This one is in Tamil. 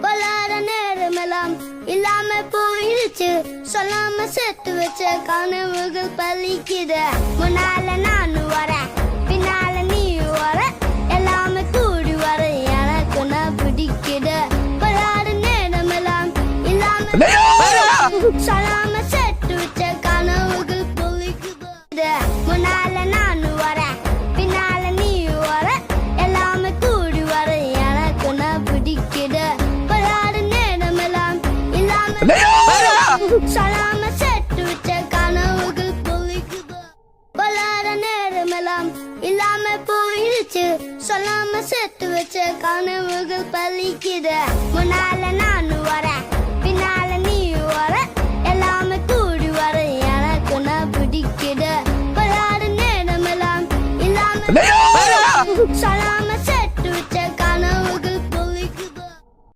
பலார நேரமெல்லாம் இல்லாம போயிடுச்சு சொல்லாம சேர்த்து வச்ச கனவுகள் பலிக்குது முன்னால நானும் வரேன் பின்னால நீ வர எல்லாமே கூடி வர எனக்கு நான் பிடிக்குது பலார நேரமெல்லாம் இல்லாம சொல்லாம சேர்த்து வச்ச கனவுகள் பலிக்குது முன்னால நானும் வரேன் பின்னால நீ வர எல்லாமே கூடி வர எனக்கு நான் பிடிக்குது சொல்லாம சேர்த்து வச்ச கனவுகள் பொழிக்குது பலார நேரமெல்லாம் இல்லாம போயிடுச்சு சொல்லாம சேர்த்து வச்ச கனவுகள் பலிக்குது